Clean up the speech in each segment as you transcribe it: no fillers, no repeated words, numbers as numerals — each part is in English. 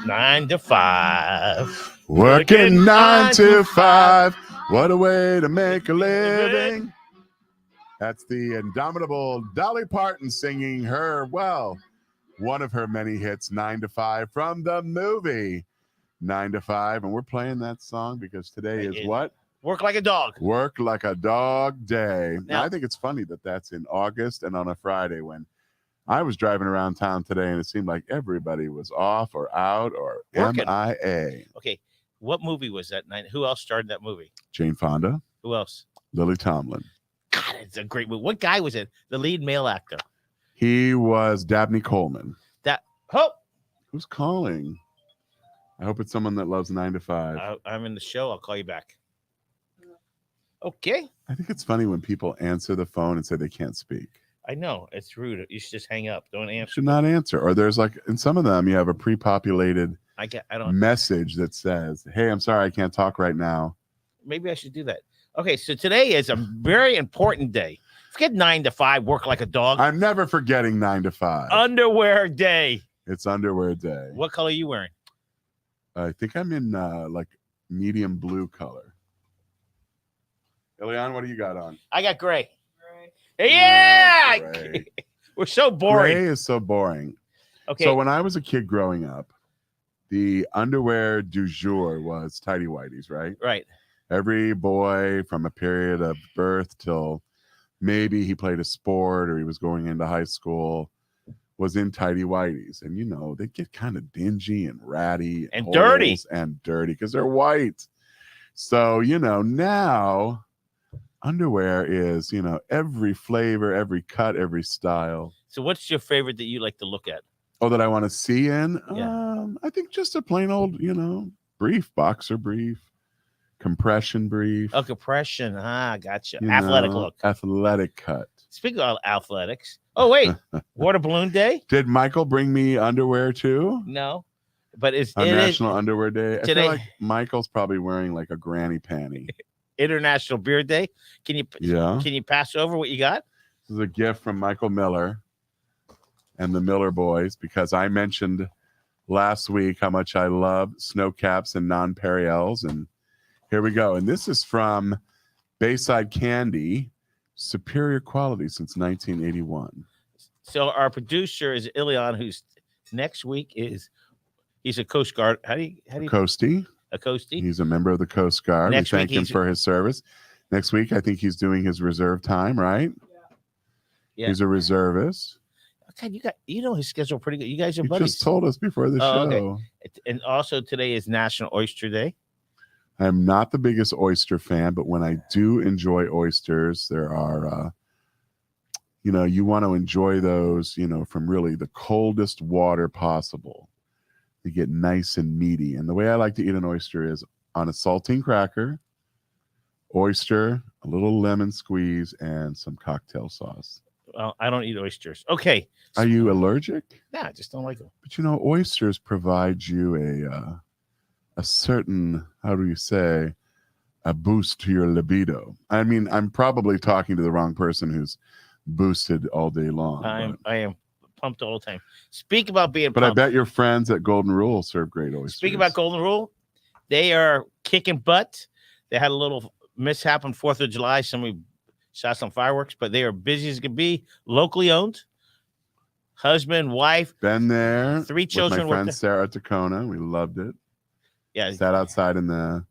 9 to 5. Working 9 to 5. What a way to make a living. That's the indomitable Dolly Parton singing one of her many hits, 9 to 5, from the movie 9 to 5. And we're playing that song because today is what? Work like a dog. Work like a dog day. Now, Now, I think it's funny that that's in August and on a Friday when I was driving around town today and it seemed like everybody was off or out or Working. MIA. Okay, what movie was that night? Who else starred in that movie? Jane Fonda. Who else? Lily Tomlin. God, it's a great movie. What guy was it? The lead male actor. He was Dabney Coleman. Who's Who's calling? I hope it's someone that loves 9 to 5. I'm in the show. I'll call you back. Okay. I think it's funny when people answer the phone and say they can't speak. I know. It's rude. You should just hang up. Don't You answer. should not answer. Or there's like, in some of them, you have a pre-populated I don't. message that says, hey, I'm sorry, I can't talk right now. Maybe I should do that. Okay, so today is a very important day. Forget 9 to 5, work like a dog. I'm never forgetting 9 to 5. Underwear day. It's underwear day. What color are you wearing? I think I'm in like medium blue color. Elian, what do you got on? I got gray. Yeah! Gray. We're so boring. Gray is so boring. Okay. So when I was a kid growing up, the underwear du jour was tighty whities, right? Right. Every boy from a period of birth till maybe he played a sport or he was going into high school was in tighty whities. And, you know, they get kind of dingy and ratty and dirty because they're white. So, you know, now underwear is, you know, every flavor, every cut, every style. So what's your favorite that you like to look at? Oh, that I want to see in? Yeah. I think just a plain old, you know, brief, boxer brief, compression brief. Oh, compression. Gotcha. Athletic look. Athletic cut. Speaking of athletics. Oh, wait. Water balloon day? Did Michael bring me underwear too? No. But it's National Underwear Day. Today, I feel like Michael's probably wearing like a granny panty. International Beer Day. Can you pass over what you got? This is a gift from Michael Miller and the Miller boys because I mentioned last week how much I love snow caps and non-Perriels, and here we go. And this is from Bayside Candy, superior quality since 1981. So our producer is Ilion, who's next week he's a Coast Guard. How do you Coastie? A Coastie. He's a member of the Coast Guard. We thank him for his service. Next week, I think he's doing his reserve time, right? Yeah. He's a reservist. God, you know his schedule pretty good. You guys are buddies. You just told us before the show. Okay. And also today is National Oyster Day. I'm not the biggest oyster fan, but when I do enjoy oysters, there are, you know, you want to enjoy those, you know, from really the coldest water possible. They get nice and meaty. And the way I like to eat an oyster is on a saltine cracker, oyster, a little lemon squeeze, and some cocktail sauce. Well, I don't eat oysters. Okay. Are you allergic? Nah, I just don't like them. But, you know, oysters provide you a certain, how do you say, a boost to your libido. I mean, I'm probably talking to the wrong person who's boosted all day long. I am pumped all the time. Speak about being but pumped. I bet your friends at Golden Rule serve great oysters. Speak about Golden Rule. They are kicking butt. They had a little mishap on 4th of July. Somebody shot some fireworks, but they are busy as can be. Locally owned. Husband, wife. Been there. 3 children. With my friend Sarah Tacona. We loved it. Yeah. Sat outside in the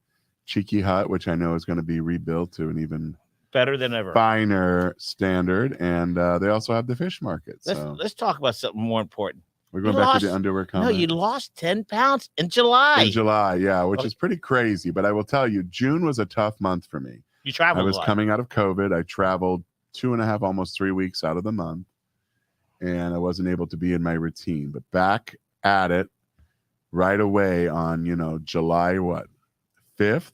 cheeky hut, which I know is going to be rebuilt to an even better than ever finer standard. And they also have the fish market. Let's talk about something more important. We're going back to the underwear comment. No, you lost 10 pounds in July. In July, yeah, which is pretty crazy. But I will tell you, June was a tough month for me. You traveled. I was coming out of COVID. I traveled 2.5, almost 3 weeks out of the month. And I wasn't able to be in my routine. But back at it right away on, you know, July, 5th?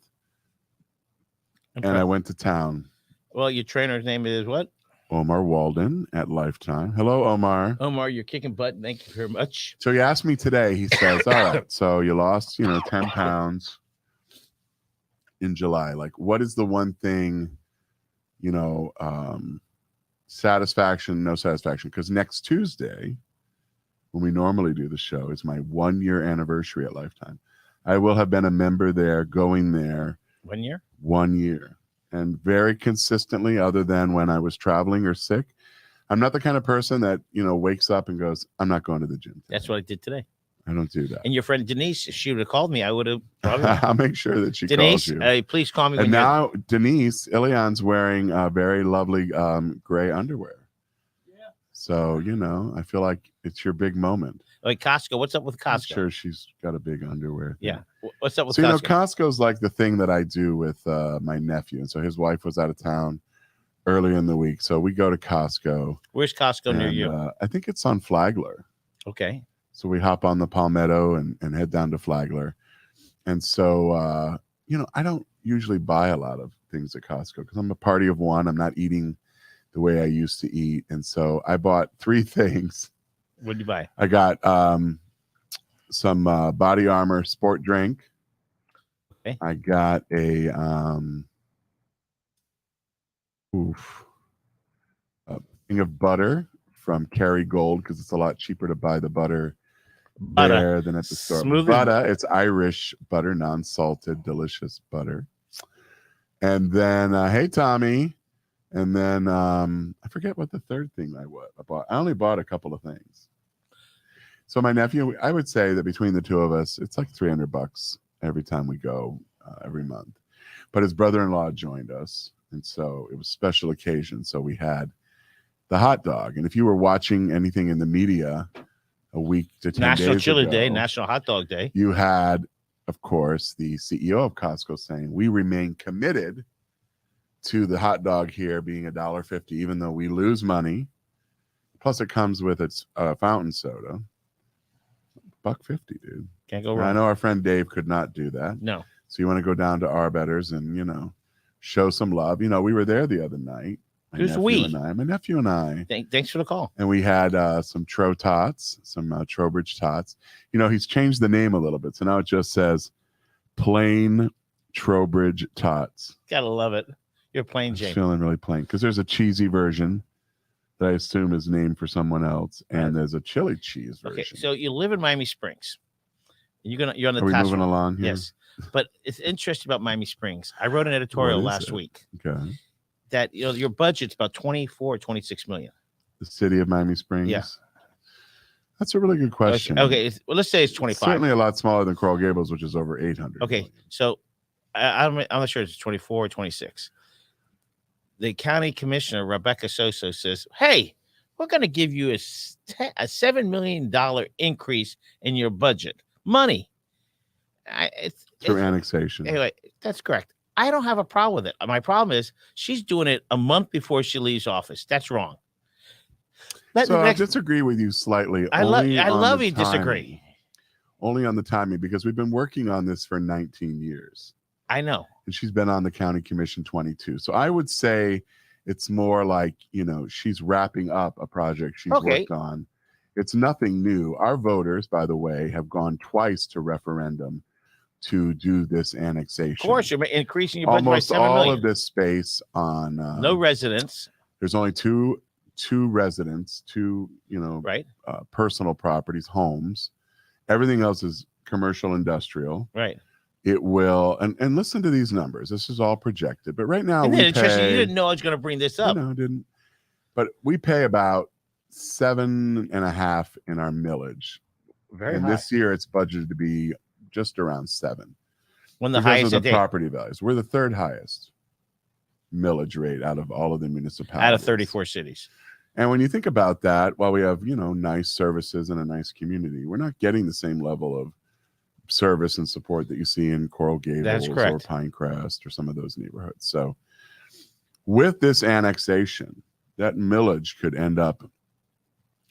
And I went to town. Well, your trainer's name is what? Omar Walden at Lifetime. Hello, Omar. Omar, you're kicking butt. Thank you very much. So he asked me today, he says, all right, so you lost, 10 pounds in July. Like, what is the one thing, satisfaction, no satisfaction? Because next Tuesday, when we normally do the show. It's my 1-year anniversary at Lifetime. I will have been a member there, going there 1 year. 1 year, and very consistently, other than when I was traveling or sick. I'm not the kind of person that, wakes up and goes, I'm not going to the gym today. That's what I did today. I don't do that. And your friend Denise, if she would have called me, I would have probably. I'll make sure that she Denise, calls you. Please call me. And now Denise, Ilian's wearing very lovely gray underwear. Yeah. So, I feel like it's your big moment. Like Costco. What's up with Costco? I'm sure she's got a big underwear thing. Yeah. What's up with Costco? So, Costco's like the thing that I do with my nephew. And so his wife was out of town earlier in the week. So we go to Costco. Where's Costco near you? I think it's on Flagler. Okay. So we hop on the Palmetto and head down to Flagler. And so, I don't usually buy a lot of things at Costco because I'm a party of one. I'm not eating the way I used to eat. And so I bought 3 things. What did you buy? I got some Body Armor sport drink. Okay. I got a thing of butter from Kerrygold because it's a lot cheaper to buy the butter there than at the store. Butter, it's Irish butter, non-salted, delicious butter. And then, hey, Tommy. And then I forget what the third thing I bought. I only bought a couple of things. So my nephew, I would say that between the two of us, it's like $300 every time we go every month. But his brother-in-law joined us. And so it was a special occasion. So we had the hot dog. And if you were watching anything in the media a week to 10 National days Chili ago, Day, National Hot Dog Day, you had, of course, the CEO of Costco saying, we remain committed to the hot dog here being $1.50, even though we lose money. Plus it comes with its fountain soda. $1.50, dude. Can't go wrong. I know our friend Dave could not do that. No. So you want to go down to Arbetters and, show some love. We were there the other night. My nephew and I. Thanks for the call. And we had some Tots, some Trowbridge Tots. He's changed the name a little bit. So now it just says plain Trowbridge Tots. Gotta love it. You're plain Jane. Feeling really plain because there's a cheesy version that I assume is named for someone else, and there's a chili cheese version. Okay, so you live in Miami Springs. You're on the. Are we moving along here? Yes, but it's interesting about Miami Springs. I wrote an editorial last week. Okay. That your budget's about 26 million. The city of Miami Springs. Yeah. That's a really good question. Okay. Well, let's say it's 25. It's certainly a lot smaller than Coral Gables, which is over 800. Okay, million. so I'm not sure it's 24 or 26. The county commissioner, Rebecca Soso, says, hey, we're going to give you a $7 million increase in your budget. Money. Through annexation. Anyway, that's correct. I don't have a problem with it. My problem is she's doing it a month before she leaves office. That's wrong. I disagree with you slightly. I love you disagree. Only on the timing, because we've been working on this for 19 years. I know. And she's been on the county commission 22. So I would say it's more like, she's wrapping up a project she's worked on. It's nothing new. Our voters, by the way, have gone twice to referendum to do this annexation. Of course, you're increasing your budget almost by $7 million. All of this space on no residents. There's only two residents, right, personal properties, homes. Everything else is commercial, industrial. Right. It will, and listen to these numbers. This is all projected, but right now you didn't know I was going to bring this up. No, I didn't. But we pay about 7.5 in our millage. Very and high. This year it's budgeted to be just around 7. One of the highest of the property values. We're the 3rd highest millage rate out of all of the municipalities. Out of 34 cities. And when you think about that, while we have, nice services and a nice community, we're not getting the same level of service and support that you see in Coral Gables or Pinecrest or some of those neighborhoods. So with this annexation, that millage could end up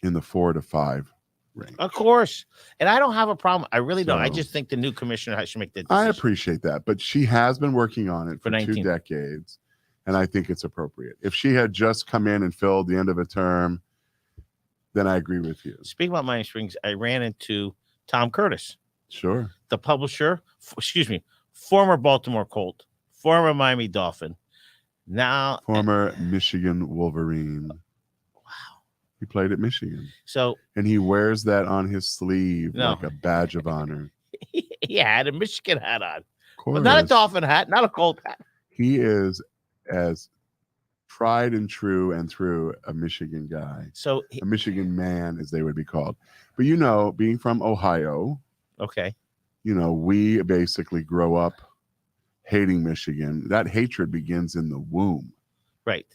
in the 4 to 5 range. Of course. And I don't have a problem. I really don't. I just think the new commissioner should make the decision. I appreciate that. But she has been working on it for 2 decades. And I think it's appropriate. If she had just come in and filled the end of a term, then I agree with you. Speaking about Miami Springs, I ran into Tom Curtis. Sure. The publisher, former Baltimore Colt, former Miami Dolphin, now former Michigan Wolverine. Wow. He played at Michigan. So And he wears that on his sleeve No. like a badge of honor. he had a Michigan hat on, Of but not a course. dolphin hat, not a Colt hat. He is as tried and true and through a Michigan guy, So a Michigan man, as they would be called. But being from Ohio, okay, we basically grow up hating Michigan. That hatred begins in the womb. right.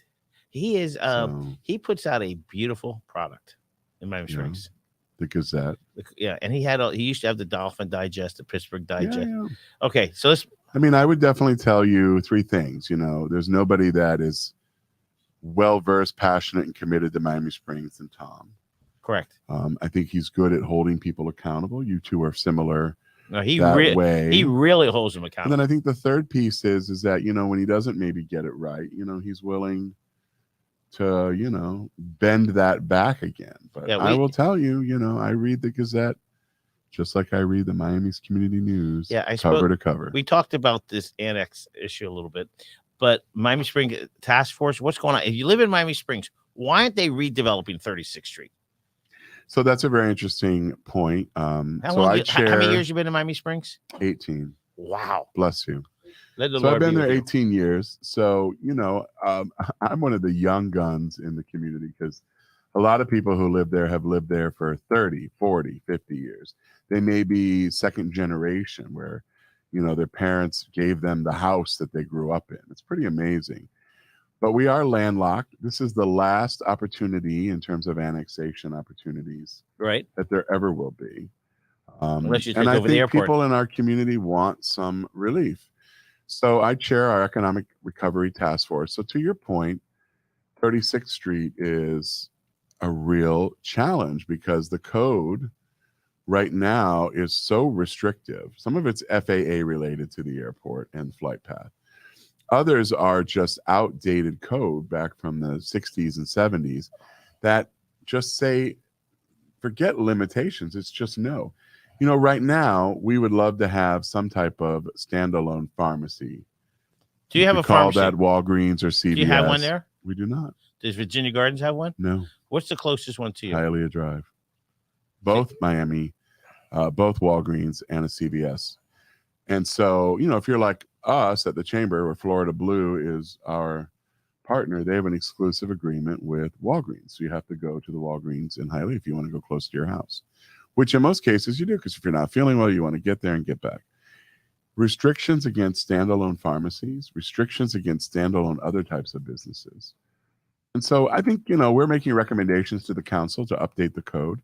He is. So, He puts out a beautiful product in Miami Springs. the Gazette. Yeah, and he used to have the Dolphin Digest, the Pittsburgh Digest. Yeah. Okay, so let's. I would definitely tell you three things. There's nobody that is well-versed, passionate, and committed to Miami Springs than Tom. Correct. I think he's good at holding people accountable. You two are similar. No, he way. He really holds them accountable. And then I think the third piece is that when he doesn't maybe get it right, he's willing to bend that back again. But I will tell you, I read the Gazette just like I read the Miami's Community News. Yeah, cover to cover. We talked about this annex issue a little bit, but Miami Springs Task Force, what's going on? If you live in Miami Springs, why aren't they redeveloping 36th Street? So that's a very interesting point. How many years you been in Miami Springs? 18. Wow. Bless you. So I've been there 18 years. So, I'm one of the young guns in the community because a lot of people who live there have lived there for 30, 40, 50 years. They may be second generation where, their parents gave them the house that they grew up in. It's pretty amazing. But we are landlocked. This is the last opportunity in terms of annexation opportunities that there ever will be. Unless you take and I over think the airport. People in our community want some relief. So I chair our Economic Recovery Task Force. So to your point, 36th Street is a real challenge because the code right now is so restrictive. Some of it's FAA related to the airport and flight path. Others are just outdated code back from the 60s and 70s that just say, forget limitations. It's just no. Right now, we would love to have some type of standalone pharmacy. Do you have a call pharmacy? That Walgreens or CVS. Do you have one there? We do not. Does Virginia Gardens have one? No. What's the closest one to you? Hialeah Drive. Both Miami, both Walgreens and a CVS. And so, if you're like us at the Chamber, where Florida Blue is our partner, they have an exclusive agreement with Walgreens. So you have to go to the Walgreens in Hialeah if you want to go close to your house, which in most cases you do, because if you're not feeling well, you want to get there and get back. Restrictions against standalone pharmacies, restrictions against standalone other types of businesses. And so I think, we're making recommendations to the council to update the code,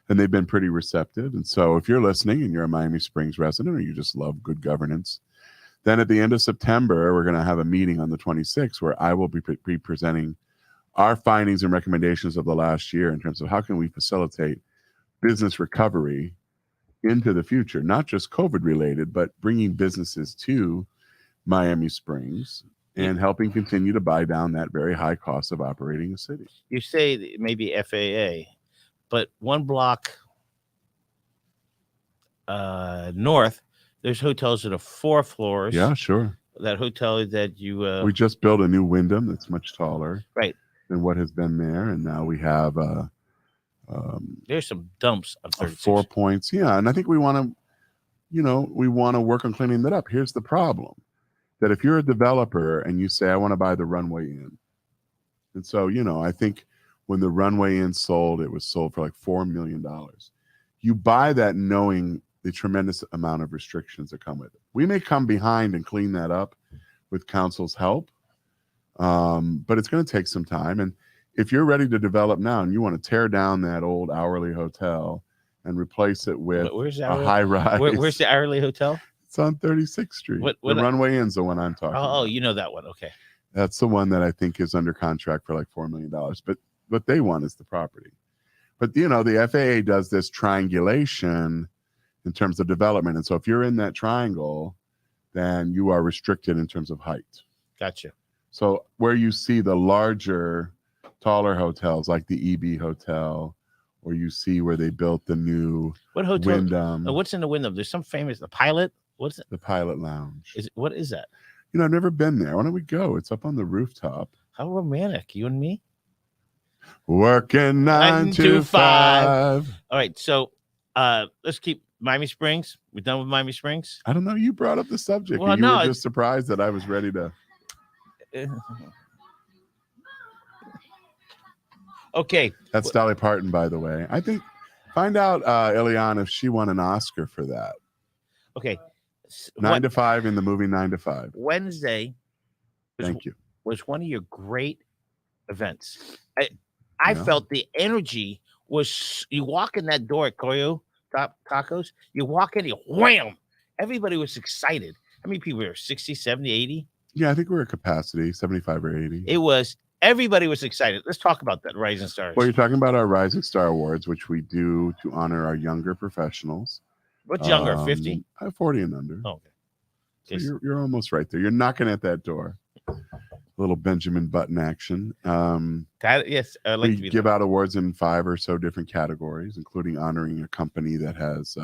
and they've been pretty receptive. And so if you're listening and you're a Miami Springs resident or you just love good governance, then at the end of September, we're going to have a meeting on the 26th where I will be presenting our findings and recommendations of the last year in terms of how can we facilitate business recovery into the future, not just COVID related, but bringing businesses to Miami Springs and helping continue to buy down that very high cost of operating a city. You say maybe FAA, but one block north, there's hotels that are 4 floors. Yeah, sure. That hotel that you... we just built a new Wyndham that's much taller than what has been there. And now we have... there's some dumps on 36. 4 points. Yeah. And I think we want to work on cleaning that up. Here's the problem. That if you're a developer and you say, I want to buy the Runway Inn. And so, I think when the Runway Inn sold, it was sold for like $4 million. You buy that knowing the tremendous amount of restrictions that come with it. We may come behind and clean that up with council's help, but it's going to take some time. And if you're ready to develop now and you want to tear down that old hourly hotel and replace it with a high rise. Where's the hourly hotel? It's on 36th Street. The Runway Inn's the one I'm talking about. Oh, you know that one. Okay. That's the one that I think is under contract for like $4 million. But what they want is the property. But, the FAA does this triangulation in terms of development. And so if you're in that triangle, then you are restricted in terms of height. Gotcha. So where you see the larger, taller hotels like the EB Hotel, or you see where they built the new Wyndham. What's in the Wyndham? There's some famous, the Pilot. What's it? The Pilot Lounge. What is that? I've never been there. Why don't we go? It's up on the rooftop. How romantic, you and me. Working 9 to 5. All right, so let's keep Miami Springs. We're done with Miami Springs. I don't know. You brought up the subject. Well, and you no, were just surprised that I was ready to. Okay. That's Dolly Parton, by the way. I think. Find out, Ileana, if she won an Oscar for that. Okay. 9 to 5 in the movie 9 to 5. Wednesday. Thank you. Was one of your great events. I felt the energy was. You walk in that door at Coyo Tacos. You walk in, you wham. Everybody was excited. How many people were 60, 70, 80? Yeah, I think we're at capacity, 75 or 80. It was. Everybody was excited. Let's talk about that, Rising Stars. Well, you're talking about our Rising Star Awards, which we do to honor our younger professionals. What's younger, 50? 40 and under. Oh, okay. So you're almost right there. You're knocking at that door. A little Benjamin Button action. Yes, I'd like we to be give out awards in 5 or so different categories, including honoring a company that has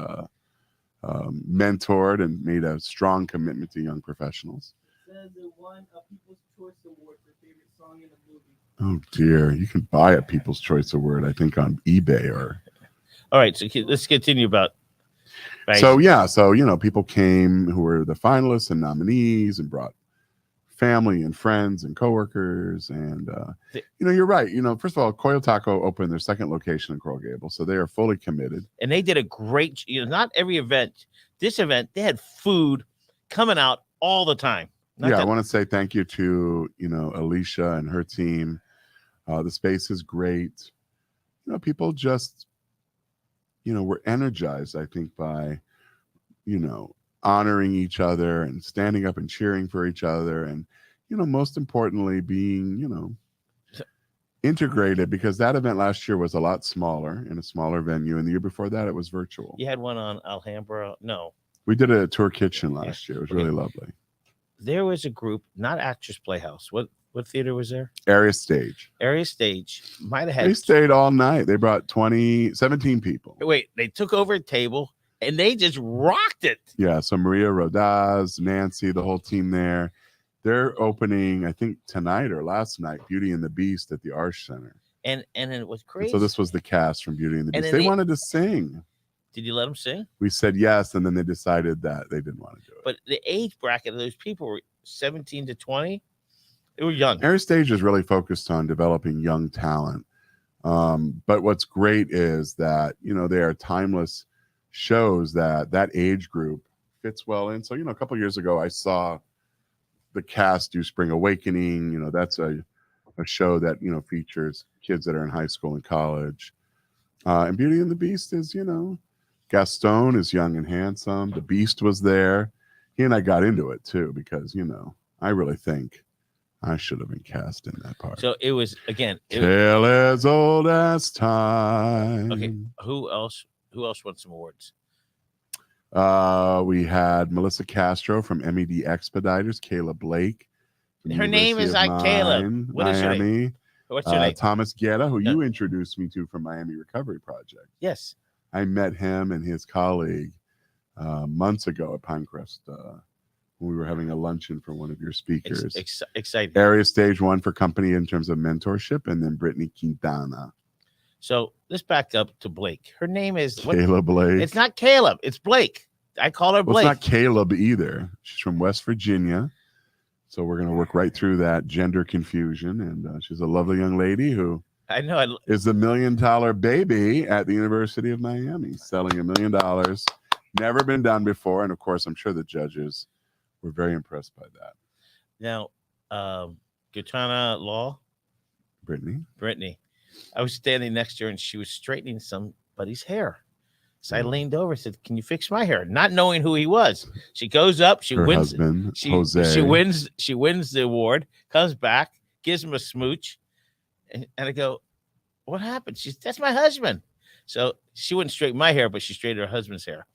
mentored and made a strong commitment to young professionals. It says it won a People's Choice Award for favorite song in a movie. Oh dear, you can buy a People's Choice Award, I think, on eBay or. All right, so let's continue about. Right. So people came who were the finalists and nominees and brought family and friends and coworkers, and you're right. First of all, Coyo Taco opened their second location in Coral Gables, so they are fully committed. And they did a great. Not every event. This event, they had food coming out all the time. I want to say thank you to Alicia and her team. The space is great. People just were energized, I think, by honoring each other and standing up and cheering for each other, and most importantly being integrated, because that event last year was a lot smaller in a smaller venue, and the year before that it was virtual. You had one on Alhambra. No, we did a tour kitchen last year. It was really lovely. There was a group, not Actors Playhouse. What theater was there? Area Stage. Area Stage might have had. They stayed all night. They brought 17 people. Wait, they took over a table and they just rocked it. Yeah, so Maria Rodaz, Nancy, the whole team there. They're opening, I think, tonight or last night, Beauty and the Beast at the Arch Center. And it was crazy. And so this was the cast from Beauty and the Beast. They wanted to sing. Did you let them sing? We said yes, and then they decided that they didn't want to do it. But the age bracket of those people were 17 to 20. They were young. Area Stage is really focused on developing young talent. But what's great is that, they are timeless shows that age group fits well in. So, a couple of years ago, I saw the cast do Spring Awakening. That's a show that, features kids that are in high school and college. And Beauty and the Beast is, Gaston is young and handsome. The Beast was there. He and I got into it too, because, I really think I should have been cast in that part. So it was, again. Tale as old as time. Okay. Who else won some awards? We had Melissa Castro from MED Expeditors, Kayla Blake. Her name is like Kayla. What is her name? What's your name? Thomas Guerra, who you introduced me to from Miami Recovery Project. Yes. I met him and his colleague months ago at Pinecrest when we were having a luncheon for one of your speakers. Exciting. Area Stage 1 for company in terms of mentorship, and then Brittany Quintana. So let's back up to Blake. Her name is Kayla Blake. It's not Caleb. It's Blake. I call her Blake. Well, it's not Caleb either. She's from West Virginia. So we're going to work right through that gender confusion. And she's a lovely young lady who is the $1 million baby at the University of Miami, selling $1 million. Never been done before. And of course, I'm sure the judges were very impressed by that. Now, Gutana Law. Brittany. I was standing next to her and she was straightening somebody's hair. So I leaned over and said, "Can you fix my hair?" Not knowing who he was. She goes up, she wins. Husband, Jose. She wins the award, comes back, gives him a smooch. And I go, "What happened?" She's, "That's my husband." So she wouldn't straighten my hair, but she straightened her husband's hair.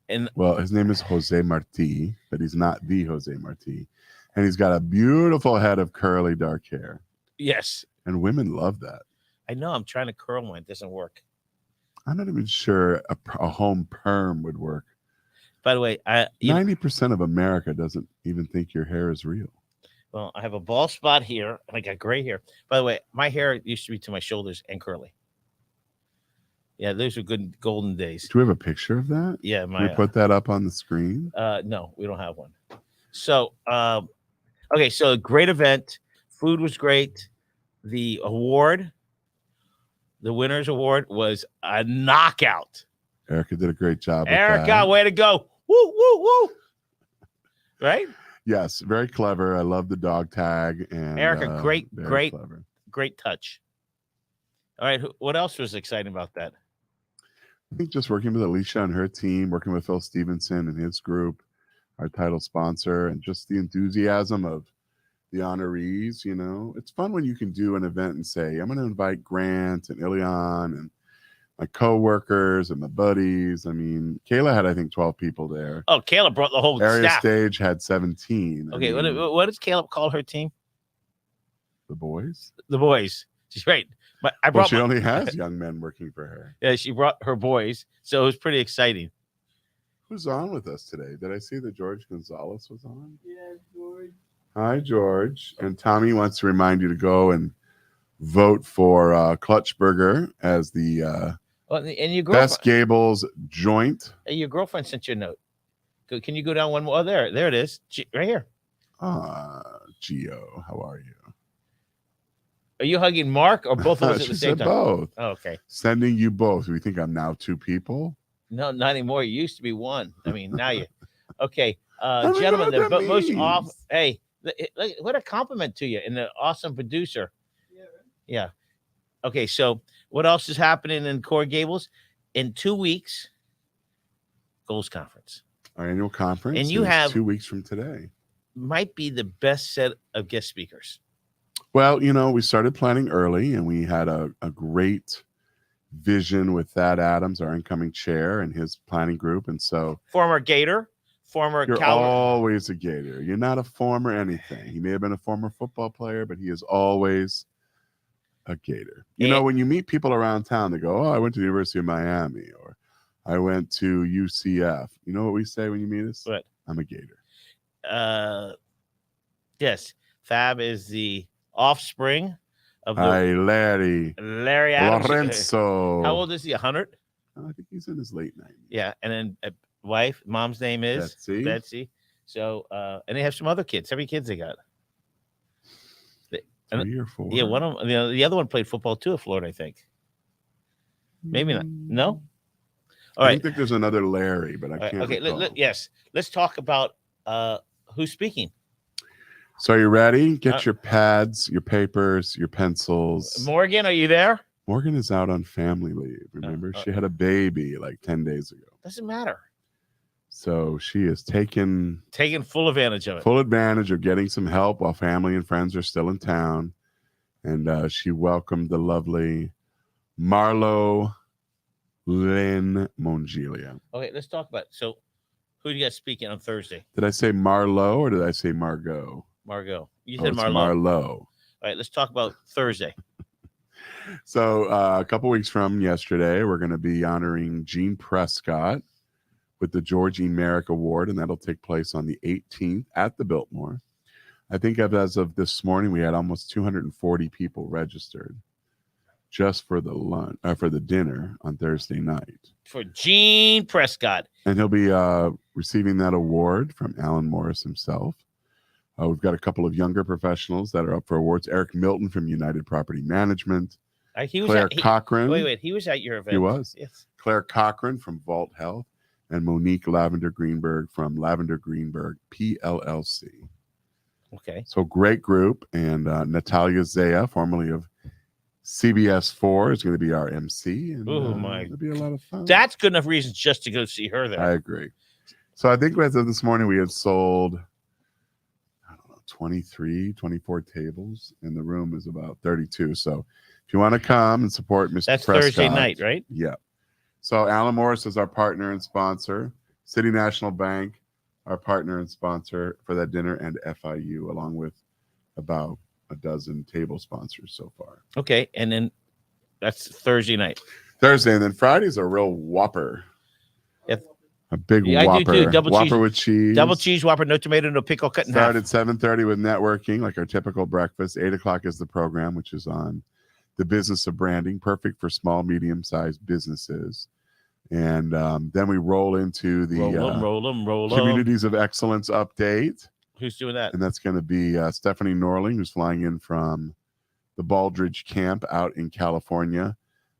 And well, his name is Jose Marti, but he's not the Jose Marti. And he's got a beautiful head of curly dark hair. Yes. And women love that. I know. I'm trying to curl mine. It doesn't work. I'm not even sure a home perm would work. By the way, 90% of America doesn't even think your hair is real. Well, I have a bald spot here, and I got gray hair. By the way, my hair used to be to my shoulders and curly. Yeah, those are good golden days. Do we have a picture of that? Yeah, Can we my put that up on the screen? no, we don't have one. So, okay, so great event. Food was great. The award, the winner's award, was a knockout. Erica did a great job with Erica, that. way to go! Woo, woo, woo! Right, Yes, very clever. I love the dog tag. And Erica, great, very great, clever. great touch. All right, what else was exciting about that? I think just working with Alicia and her team, working with Phil Stevenson and his group, our title sponsor, and just the enthusiasm of the honorees. You know, it's fun when you can do an event and say, I'm going to invite Grant and Ilion and my coworkers and my buddies. I mean, Kayla had, I think, 12 people there. Oh, Caleb brought the whole Area staff. Stage had 17. I Okay, mean, what does Caleb call her team? the boys? The boys. She's right. But I Well, brought she only has young men working for her. yeah, she brought her boys, so it was pretty exciting. Who's on with us today? Did I see that George Gonzalez was on? Yeah, George. Hi, George. And Tommy wants to remind you to go and vote for Clutch Burger as the Oh, and your girlfriend, Best Gables joint. your girlfriend sent you a note. Can you go down one more? Oh, there it is, right here. Gio, how are you? Are you hugging Mark or both of us at She the same said time? both. Oh, okay. Sending you both. We think I'm now two people. No, not anymore. You used to be one. I mean, now you. Okay, don't even gentlemen, know the what that most off. means. Hey, what a compliment to you and the awesome producer. Yeah, right. Yeah. Okay, so what else is happening in Coral Gables? In 2 weeks, Goals Conference Our annual conference. And you is have- 2 weeks from today. might be the best set of guest speakers. Well, you know, we started planning early and we had a great vision with Thad Adams, our incoming chair, and his planning group. And so Former Gator, former you're Cal. always a Gator. You're not a former anything. He may have been a former football player, but he is always a Gator. You know, And- when you meet people around town, they go, oh, I went to the University of Miami, or I went to UCF. You know what we say when you meet us? What? I'm a Gator. Yes, Fab is the offspring of the Hi, Larry. Larry Adams. Lorenzo. How old is he? 100? I think he's in his late 90s. Yeah, and then wife, mom's name is Betsy. Betsy. So, and they have some other kids. How many kids they got? 3 or 4. Yeah, one of them. The other one played football too at Florida, I think. Maybe not. No. All I right. think there's another Larry, but I All right, can't okay. recall. Yes. Let's talk about who's speaking. So are you ready? Get Uh, your pads, your papers, your pencils. Morgan, are you there? Morgan is out on family leave. Remember, uh, she had a baby like 10 days ago. Doesn't matter. So she is taking Taking full advantage of it. full advantage of getting some help while family and friends are still in town. And she welcomed the lovely Marlo Lynn Mongilia. Okay, let's talk about it. So, who do you got speaking on Thursday? Did I say Marlo or did I say Margot? Margot. You Oh, said it's Marlo. Marlo. All right, let's talk about Thursday. So a couple weeks from yesterday, we're going to be honoring Gene Prescott with the George E. Merrick Award, and that'll take place on the 18th at the Biltmore. I think as of this morning, we had almost 240 people registered just for the lunch, for the dinner on Thursday night. For Gene Prescott. And he'll be receiving that award from Alan Morris himself. We've got a couple of younger professionals that are up for awards. Eric Milton from United Property Management. He was Claire at, Cochran. wait. He was at your event. He was. Yes. Claire Cochran from Vault Health. And Monique Lavender Greenberg from Lavender Greenberg PLLC. Okay. So great group. And Natalia Zaya, formerly of CBS 4, is going to be our MC. And Oh, my. it'll be a lot of fun. That's good enough reason just to go see her there. I agree. So I think as of this morning, we had sold, 24 tables, and the room is about 32. So if you want to come and support Mr. That's Prescott, Thursday night, right? Yeah. So Alan Morris is our partner and sponsor. City National Bank, our partner and sponsor for that dinner, and FIU, along with about a dozen table sponsors so far. Okay. And then that's Thursday night. Thursday, and then Friday's a real whopper. Yep. A big Yeah, I do Whopper. too. Double Whopper cheese. with cheese. Double cheese Whopper, no tomato, no pickle, cut in Start half. at 7:30 with networking, like our typical breakfast. 8:00 is the program, which is on the business of branding, perfect for small, medium-sized businesses. And then we roll into the Roll them. Communities of Excellence update. Who's doing that? And that's going to be Stephanie Norling, who's flying in from the Baldridge camp out in California.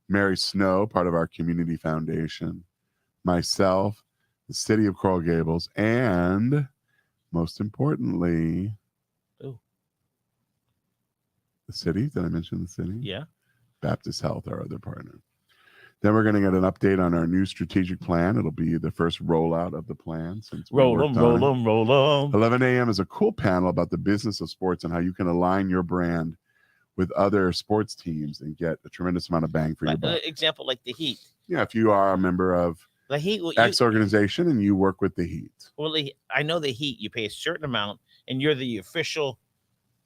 Mary Snow, part of our community foundation. Myself, the city of Coral Gables, and most importantly, Ooh. the city. Did I mention the city? Yeah. Baptist Health, our other partner. Then we're going to get an update on our new strategic plan. It'll be the first rollout of the plan since we Roll worked them. on it. 11 a.m. is a cool panel about the business of sports and how you can align your brand with other sports teams and get a tremendous amount of bang for your buck. Example, like the Heat. Yeah, if you are a member of The Heat. X organization and you work with the Heat. Well, I know the Heat. You pay a certain amount, and you're the official.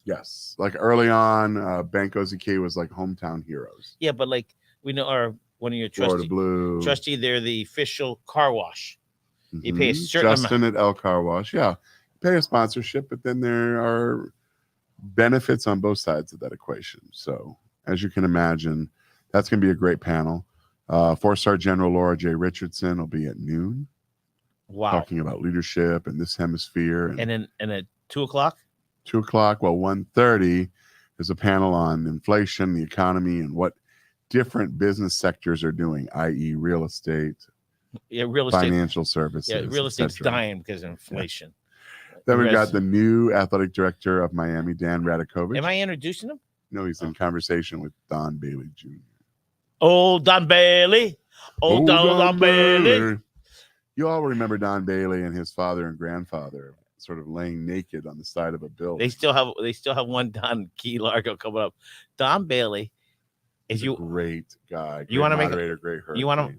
Yes, like early on, Banco ZK was like hometown heroes. Yeah, but like we know, our one of your Florida Blue. trustee, they're the official car wash. You pay a certain Justin at El Car Wash. Yeah, pay a sponsorship, but then there are benefits on both sides of that equation. So as you can imagine, that's going to be a great panel. 4-star General Laura J. Richardson will be at noon. Wow. Talking about leadership in this hemisphere. And then at 2:00. 2:00. Well, 1:30 is a panel on inflation, the economy, and what different business sectors are doing, i.e., real estate, real estate, financial services. Yeah, real estate's etc. dying because of inflation. Yeah. Then we've got the new athletic director of Miami, Dan Radakovich. Am I introducing him? No, he's in conversation with Don Bailey Jr. Oh, Don Bailey. Oh, Don Bailey. You all remember Don Bailey and his father and grandfather sort of laying naked on the side of a building. They still have one Don Key Largo coming up. Don Bailey is a great guy. Great you want to make great hurt. You want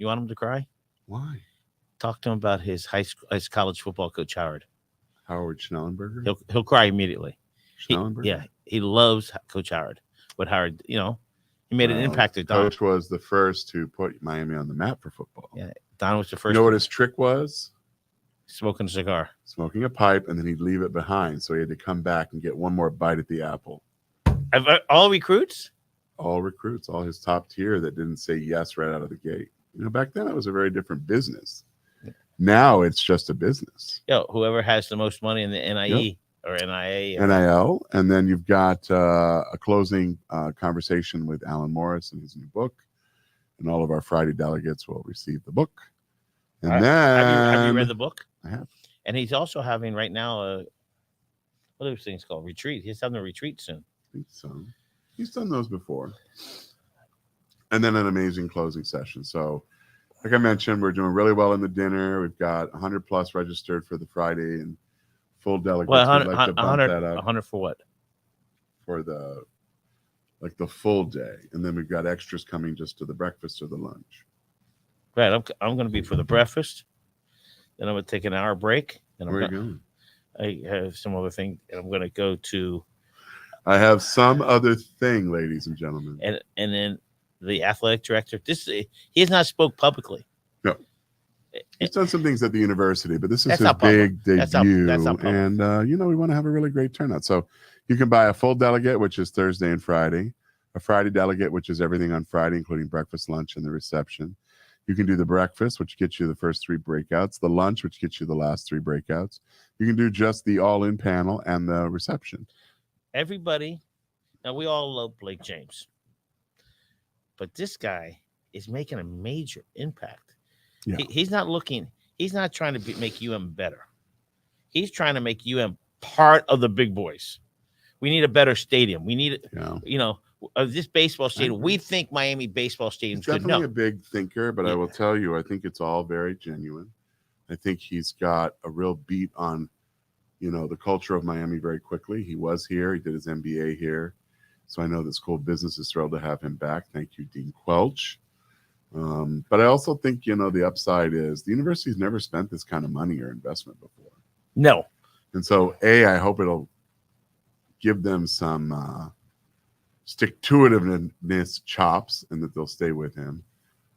him to cry? Why? Talk to him about his his college football coach Howard Schnellenberger. He'll cry immediately. Schnellenberger. He loves Coach Howard. What Howard, he made an impact with Don. Coach was the first to put Miami on the map for football. Yeah, Don was the first. You know what his trick was? Smoking a cigar. Smoking a pipe, and then he'd leave it behind. So he had to come back and get one more bite at the apple. All recruits? All recruits, all his top tier that didn't say yes right out of the gate. Back then it was a very different business. Now it's just a business. Whoever has the most money in the NIE or NIA. NIL. And then you've got a closing conversation with Alan Morris and his new book. And all of our Friday delegates will receive the book. And then have you read the book? I have. And he's also having right now what are those things called? Retreat. He's having a retreat soon. I think so. He's done those before. And then an amazing closing session. So like I mentioned, we're doing really well in the dinner. We've got 100 plus registered for the Friday and full delegates. Well, 100, we'd like to bump that up 100 for what? For the full day. And then we've got extras coming just to the breakfast or the lunch. Right. I'm going to be for the breakfast. Then I'm going to take an hour break. And Where are you going? I have some other thing. And I'm going to go to. I have some other thing, ladies and gentlemen. And then the athletic director. He has not spoke publicly. No. He's done some things at the university, but this is That's his not public. big debut. That's not public. And, we want to have a really great turnout. So you can buy a full delegate, which is Thursday and Friday, a Friday delegate, which is everything on Friday, including breakfast, lunch, and the reception. You can do the breakfast, which gets you the first 3 breakouts, the lunch, which gets you the last 3 breakouts. You can do just the all-in panel and the reception. Everybody, now we all love Blake James, but this guy is making a major impact. Yeah. He's not trying to make UM better. He's trying to make UM part of the big boys. We need a better stadium. We need, this baseball stadium. We think Miami baseball stadium's good. Definitely a big thinker, but I will tell you, I think it's all very genuine. I think he's got a real beat on, the culture of Miami very quickly. He was here. He did his MBA here. So I know the school of business is thrilled to have him back. Thank you, Dean Quelch. But I also think, the upside is the university's never spent this kind of money or investment before. No. And so, I hope it'll give them some stick-to-itiveness chops and that they'll stay with him.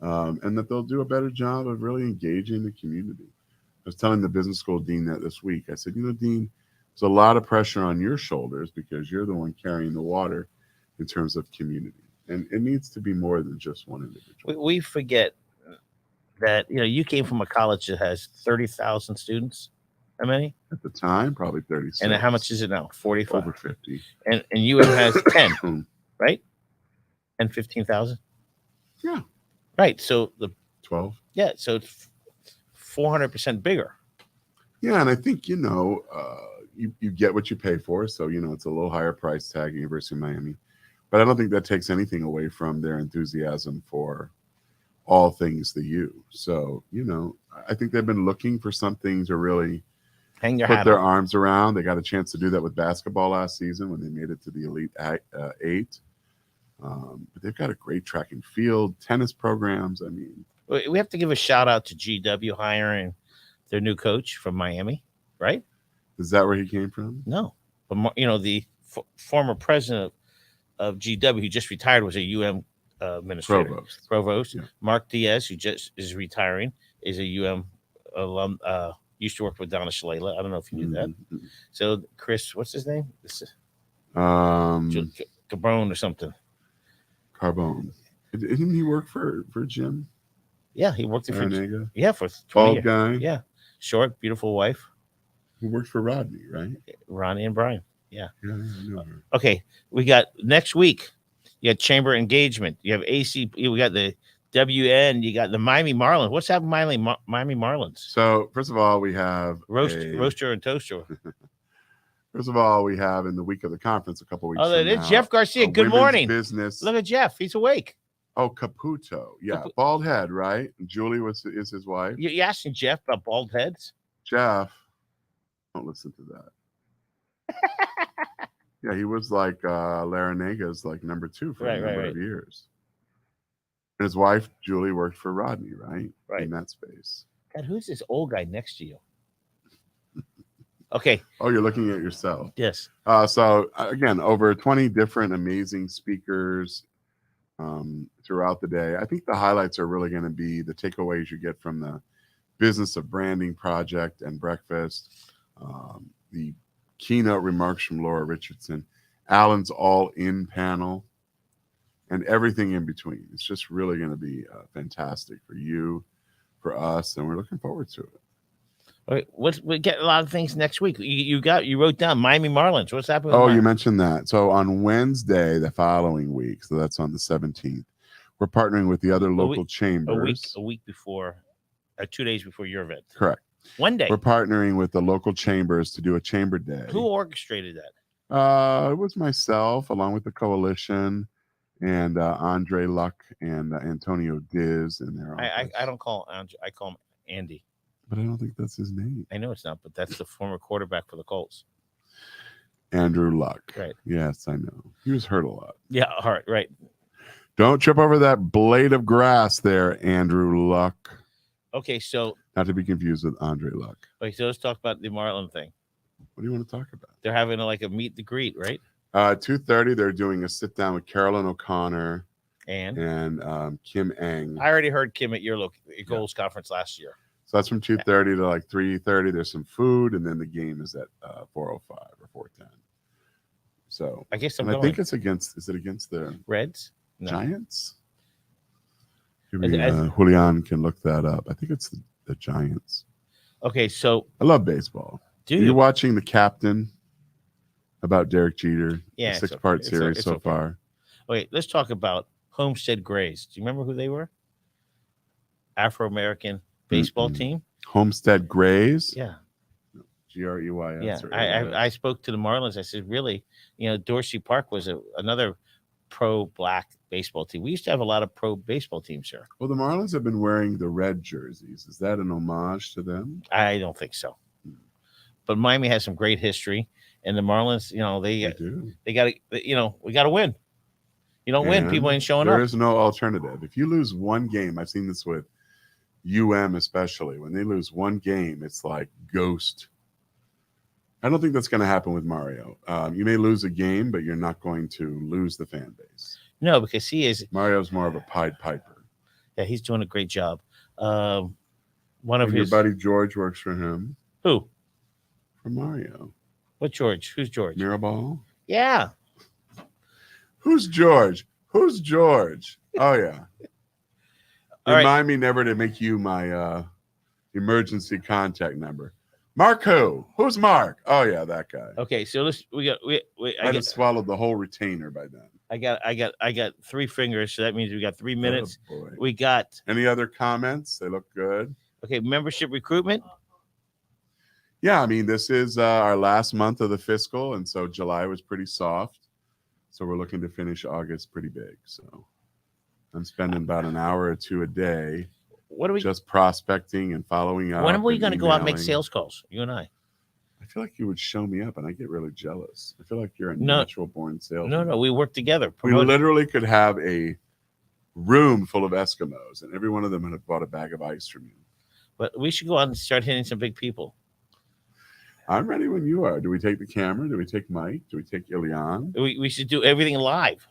and that they'll do a better job of really engaging the community. I was telling the business school dean that this week. I said, Dean, there's a lot of pressure on your shoulders because you're the one carrying the water in terms of community. And it needs to be more than just one individual. We forget that you came from a college that has 30,000 students. How many? At the time, probably 36. And how much is it now? 45. Over 50. And UM has 10, right? And 15,000. Yeah. Right. So 12. Yeah. So it's 400% bigger. Yeah, and I think you get what you pay for. So it's a little higher price tag, University of Miami, but I don't think that takes anything away from their enthusiasm for all things the U. So I think they've been looking for something to really hang your put hat their on. arms around. They got a chance to do that with basketball last season when they made it to the Elite Eight. But they've got a great track and field, tennis programs. I mean, We have to give a shout out to GW hiring their new coach from Miami, right? Is that where he came from? No, but the former president of GW who just retired was a UM administrator, provost. Yeah. Mark Diaz, who just is retiring, is a UM alum. Used to work with Donna Shalala. I don't know if you knew that. Mm-hmm. So Chris, what's his name? Carbone or something. Carbone. Didn't he work for Jim? Yeah, he worked for for 20 bald years. Guy. Yeah, short, beautiful wife. Who worked for Rodney, right? Ronnie and Brian. Yeah. Yeah, I know her. Okay, we got next week. You got chamber engagement. You have AC. We got the WN. You got the Miami Marlins. What's happening, Miami Marlins? So first of all, we have roaster and toaster. First of all, we have in the week of the conference a couple weeks. Oh, that is Jeff Garcia. Good morning. Business. Look at Jeff. He's awake. Oh, Caputo. Yeah, bald head, right? Julie is his wife. You asking Jeff about bald heads? Jeff, don't listen to that. Yeah, he was like Laranaga's like number 2 for a number of years. And his wife Julie worked for Rodney, right? Right. In that space. God, who's this old guy next to you? Okay. Oh, you're looking at yourself. Yes. So again, over 20 different amazing speakers throughout the day. I think the highlights are really going to be the takeaways you get from the Business of Branding project and breakfast, the keynote remarks from Laura Richardson, Alan's all-in panel, and everything in between. It's just really going to be fantastic for you, for us, and we're looking forward to it. All right, we get a lot of things next week. You wrote down Miami Marlins. What's happening? Oh, you mentioned that. So on Wednesday, the following week, so that's on the 17th, we're partnering with the other local chambers. A week before, 2 days before your event. Correct. One day. We're partnering with the local chambers to do a chamber day. Who orchestrated that? It was myself, along with the coalition, and Andre Luck and Antonio Diz in their office. I don't call him Andre. I call him Andy. But I don't think that's his name. I know it's not, but that's the former quarterback for the Colts. Andrew Luck. Right. Yes, I know. He was hurt a lot. Yeah, right. Don't trip over that blade of grass there, Andrew Luck. Okay, so... Not to be confused with Andre Luck. Okay, so let's talk about the Marlin thing. What do you want to talk about? They're having a meet the greet, right? 2:30, they're doing a sit-down with Carolyn O'Connor and Kim Eng. I already heard Kim at your goals conference last year. So that's from 2:30 to like 3:30. There's some food, and then the game is at 4:05 or 4:10. So I guess I think it's against. Is it against the Reds? No. Giants? Julian can look that up. I think it's the Giants. Okay, so I love baseball. Are you watching The Captain about Derek Jeter? Yeah, the 6-part series so far. Okay, let's talk about Homestead Grays. Do you remember who they were? Afro-American baseball team. Homestead Grays. Yeah. Greys. Yeah, I spoke to the Marlins. I said, really, Dorsey Park was another pro-black baseball team. We used to have a lot of pro baseball teams here. Well, the Marlins have been wearing the red jerseys. Is that an homage to them? I don't think so. But Miami has some great history, and the Marlins, they got to, we got to win. You don't win, people ain't showing up. There is no alternative. If you lose one game, I've seen this with UM especially. When they lose one game, it's like ghost. I don't think that's going to happen with Mario. You may lose a game, but you're not going to lose the fan base. No, because Mario's more of a Pied Piper. Yeah, he's doing a great job. One of And his your buddy George works for him. who? For Mario. What George? Who's George? Mirabal. Yeah. Who's George? Who's George? Oh yeah. All right. Remind me never to make you my emergency contact number. Mark who? Who's Mark? Oh yeah, that guy. Okay, so let's I'd have swallowed the whole retainer by then. I got 3 fingers, so that means we got 3 minutes. Oh, boy. We got Any other comments? They look good. okay, membership recruitment. Yeah, I mean, this is our last month of the fiscal, and so July was pretty soft. So we're looking to finish August pretty big. So I'm spending about an hour or 2 a day What are we just prospecting and following up. when are we and going to go out and make emailing. sales calls? You and I. I feel like you would show me up, and I get really jealous. I feel like you're a No. natural born salesman. No, we work together. We literally could have a room full of Eskimos, and every one of them would have bought a bag of ice from you. But we should go out and start hitting some big people. I'm ready when you are. Do we take the camera? Do we take Mike? Do we take Ilian? We should do everything live.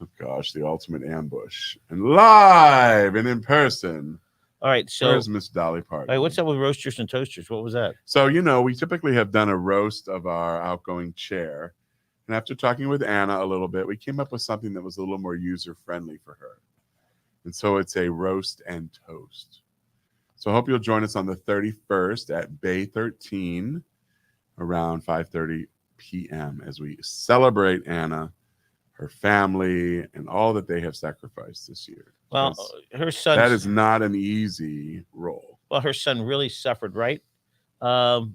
Oh gosh, the ultimate ambush. And live and in person. All right, so Where's Miss Dolly Parton? all right, what's up with roasters and toasters? What was that? So, we typically have done a roast of our outgoing chair. And after talking with Anna a little bit, we came up with something that was a little more user-friendly for her. And so it's a roast and toast. So I hope you'll join us on the 31st at Bay 13 around 5:30 p.m. as we celebrate Anna, her family, and all that they have sacrificed this year. Well, Because her son. that is not an easy role. Well, her son really suffered, right? Juan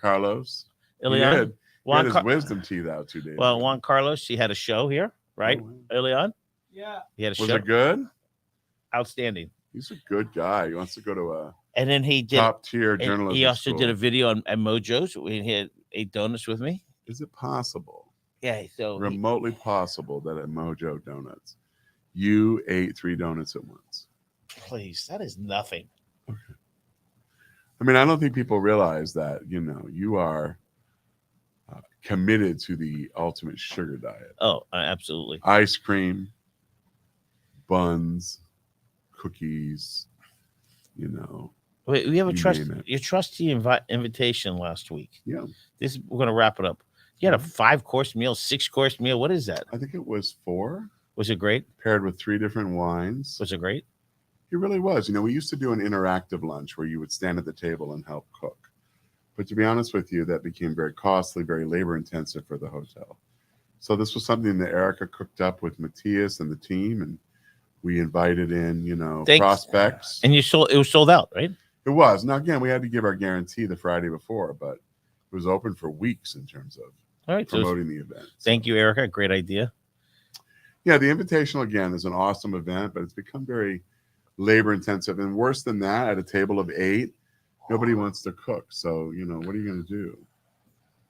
Carlos. He Ilian. had Juan his Car- wisdom teeth out 2 days Well, ago. Juan Carlos, he had a show here, right? Oh, wow. Ilian, Yeah. he had a Was show. it good? Outstanding. He's a good guy. He wants to go to a And then he did. top tier and journalism he also school. did a video on Mojo's. He had 8 donuts with me. Is it possible, Yeah. So he- remotely possible, that at Mojo Donuts, you ate 3 donuts at once? please, that is nothing. I mean, I don't think people realize that, you are committed to the ultimate sugar diet. Oh, absolutely. Ice cream, buns, cookies, Wait, we have a You trust. name it. Your trustee invitation last week. Yeah. We're going to wrap it up. You had a 5-course meal, 6-course meal. What is that? I think it was 4 Was it great? paired with 3 different wines. Was it great? It really was. We used to do an interactive lunch where you would stand at the table and help cook. But to be honest with you, that became very costly, very labor intensive for the hotel. So this was something that Erica cooked up with Matthias and the team, and we invited in, Thanks. prospects. And it was sold out, right? It was. Now, again, we had to give our guarantee the Friday before, but it was open for weeks in terms of All right. So promoting the event. thank you, Erica. Great idea. Yeah, the Invitational, again, is an awesome event, but it's become very labor intensive. And worse than that, at a table of 8, nobody wants to cook. So, what are you going to do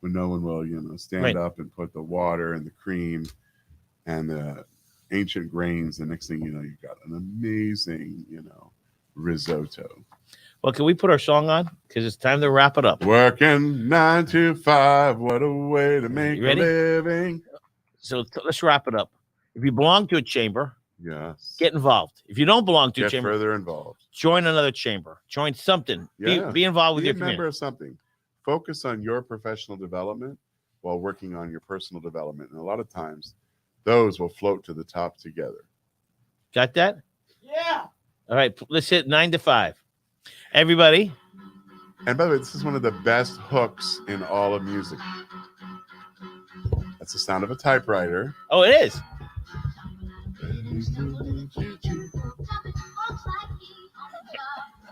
when no one will, stand Right. up and put the water and the cream and the ancient grains? The next thing you know, you've got an amazing, risotto. Well, can we put our song on? Because it's time to wrap it up. Working 9 to 5, what a way to make You a ready? living. So let's wrap it up. If you belong to a chamber, Yes. get involved. If you don't belong to a Get chamber, further involved. join another chamber. Join something. Yeah. Be involved with Be a your member community. of something. Focus on your professional development while working on your personal development. And a lot of times, those will float to the top together. Got that? Yeah. All right. Let's hit 9 to 5. Everybody. And by the way, this is one of the best hooks in all of music. That's the sound of a typewriter. Oh, it is.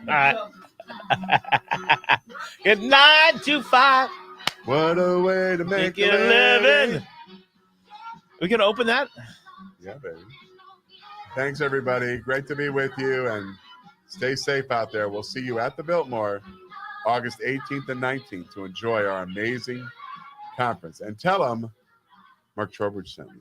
All right. Good 9 to 5. What a way to make Make it a a living. living. We can open that. Yeah, baby. Thanks, everybody. Great to be with you, and stay safe out there. We'll see you at the Biltmore August 18th and 19th to enjoy our amazing conference. And tell them Mark Trowbridge sent you.